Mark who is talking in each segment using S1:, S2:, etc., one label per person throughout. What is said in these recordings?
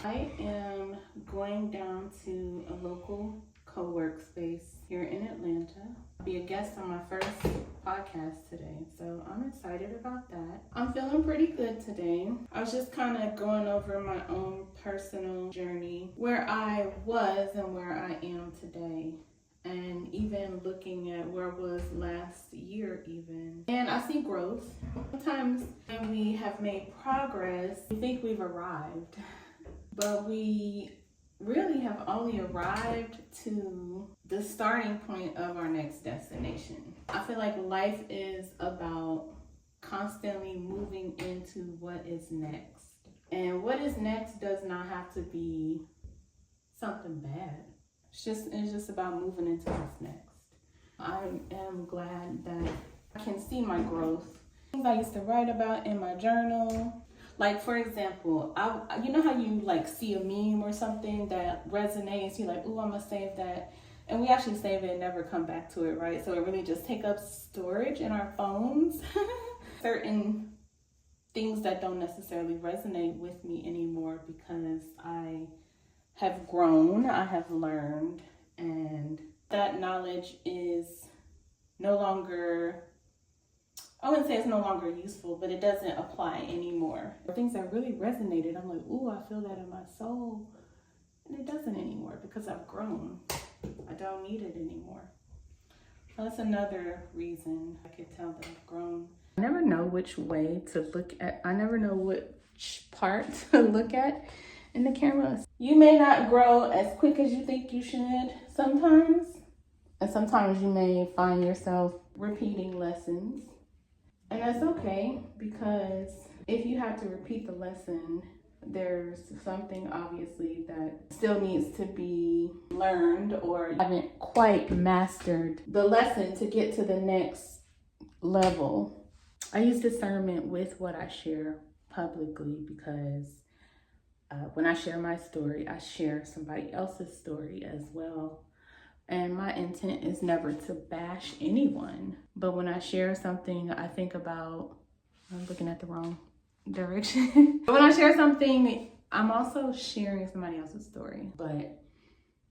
S1: I am going down to a local co-work space here in Atlanta. I'll be a guest on my first podcast today, so I'm excited about that. I'm feeling pretty good today. I was just kind of going over my own personal journey, where I was and where I am today, and even looking at where I was last year even. And I see growth. Sometimes when we have made progress, we think we've arrived, but we really have only arrived to the starting point of our next destination. I feel like life is about constantly moving into what is next. And what is next does not have to be something bad. It's just about moving into what's next. I am glad that I can see my growth. Things I used to write about in my journal. Like, for example, you know how you like see a meme or something that resonates, you're like, ooh, I'm gonna save that. And we actually save it and never come back to it, right? So it really just takes up storage in our phones. Certain things that don't necessarily resonate with me anymore because I have grown, I have learned, and that knowledge is no longer, I wouldn't say it's no longer useful, but it doesn't apply anymore. Things that really resonated, I'm like, ooh, I feel that in my soul. And it doesn't anymore because I've grown. I don't need it anymore. So that's another reason I could tell that I've grown. I never know which way to look at, I never know which part to look at in the camera. You may not grow as quick as you think you should sometimes. And sometimes you may find yourself repeating lessons. And that's okay, because if you have to repeat the lesson, there's something obviously that still needs to be learned, or you haven't quite mastered the lesson to get to the next level. I use discernment with what I share publicly because when I share my story, I share somebody else's story as well. And my intent is never to bash anyone. But when I share something, I think about, I'm looking at the wrong direction. When I share something, I'm also sharing somebody else's story. But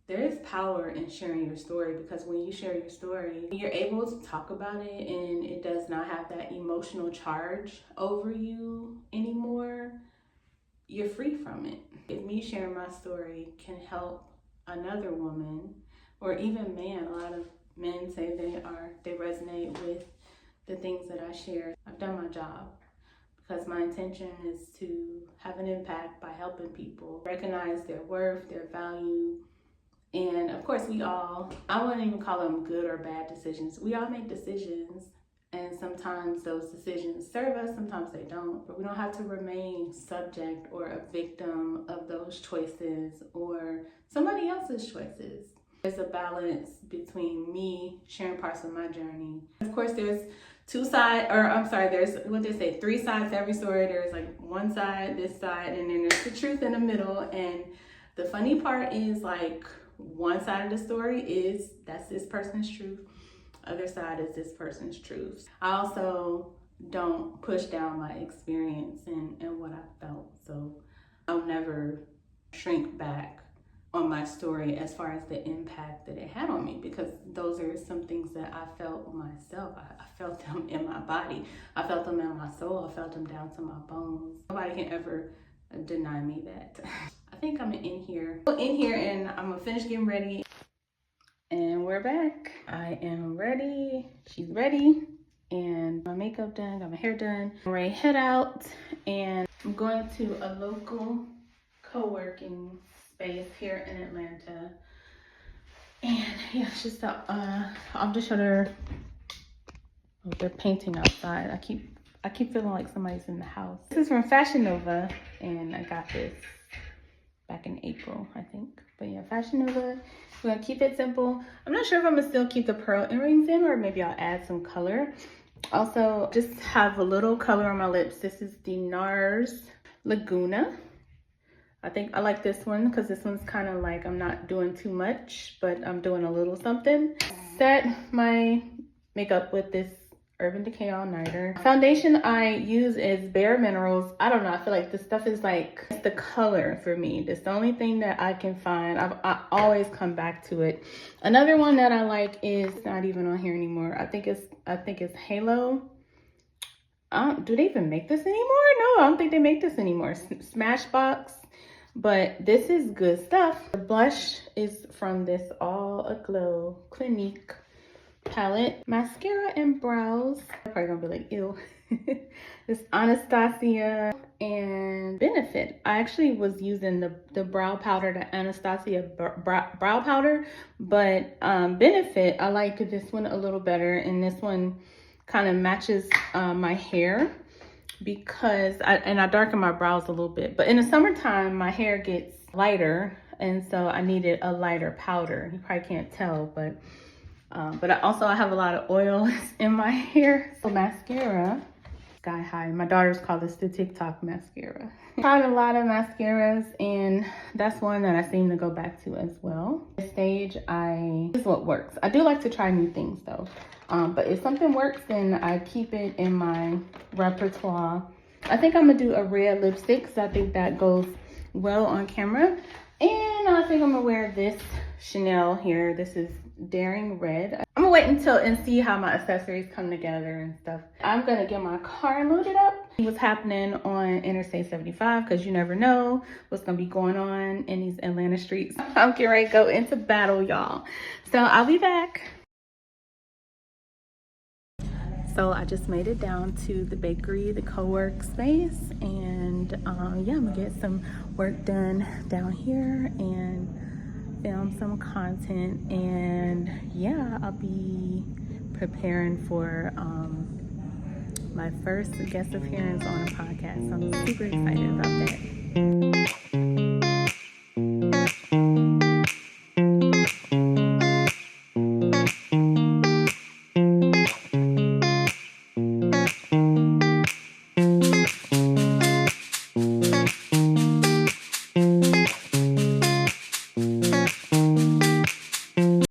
S1: there is power in sharing your story, because when you share your story, you're able to talk about it and it does not have that emotional charge over you anymore. You're free from it. If me sharing my story can help another woman, or even man, a lot of men say they resonate with the things that I share, I've done my job, because my intention is to have an impact by helping people recognize their worth, their value. And of course I wouldn't even call them good or bad decisions. We all make decisions, and sometimes those decisions serve us, sometimes they don't. But we don't have to remain subject or a victim of those choices or somebody else's choices. There's a balance between me sharing parts of my journey. Of course, there's there's, what they say, 3 sides to every story. There's like one side, this side, and then there's the truth in the middle. And the funny part is, like, one side of the story that's this person's truth. Other side is this person's truth. I also don't push down my experience and what I felt. So I'll never shrink back on my story as far as the impact that it had on me, because those are some things that I felt myself. I felt them in my body. I felt them in my soul. I felt them down to my bones. Nobody can ever deny me that. I think I'm in here and I'm gonna finish getting ready. And we're back. I am ready. She's ready. And my makeup done, got my hair done. I'm ready to head out, and I'm going to a local co-working space here in Atlanta. And yeah, it's just I'll just show her. Oh, they're painting outside. I keep feeling like somebody's in the house. This is from Fashion Nova, and I got this back in April, I think. But yeah, Fashion Nova. We're gonna keep it simple. I'm not sure if I'm gonna still keep the pearl earrings in, or maybe I'll add some color. Also, just have a little color on my lips. This is the NARS Laguna. I think I like this one because this one's kind of like, I'm not doing too much, but I'm doing a little something. Set my makeup with this Urban Decay All Nighter. Foundation I use is Bare Minerals. I don't know, I feel like this stuff is like, it's the color for me. That's the only thing that I can find. I always come back to it. Another one that I like is not even on here anymore. I think it's Halo. Do they even make this anymore? No, I don't think they make this anymore. Smashbox. But this is good stuff. The blush is from this All Aglow Clinique palette. Mascara and brows. I'm probably gonna be like, ew. This Anastasia and Benefit. I actually was using the brow powder, the Anastasia brow powder, but Benefit, I like this one a little better, and this one kind of matches my hair because I darken my brows a little bit. But in the summertime, my hair gets lighter, and so I needed a lighter powder. You probably can't tell, but I have a lot of oils in my hair. So mascara, Sky High. My daughters call this the TikTok mascara. Tried a lot of mascaras, and that's one that I seem to go back to as well. This stage, this is what works. I do like to try new things though. But if something works, then I keep it in my repertoire. I think I'm gonna do a red lipstick because I think that goes well on camera. And I think I'm gonna wear this Chanel here. This is Daring Red. I'm gonna wait and see how my accessories come together and stuff. I'm gonna get my car loaded up. What's happening on Interstate 75, because you never know what's gonna be going on in these Atlanta streets. I'm getting ready to go into battle, y'all. So I'll be back. So I just made it down to the bakery, the co-work space, and yeah, I'm gonna get some work done down here and film some content, and yeah, I'll be preparing for my first guest appearance on a podcast. So I'm super excited about that.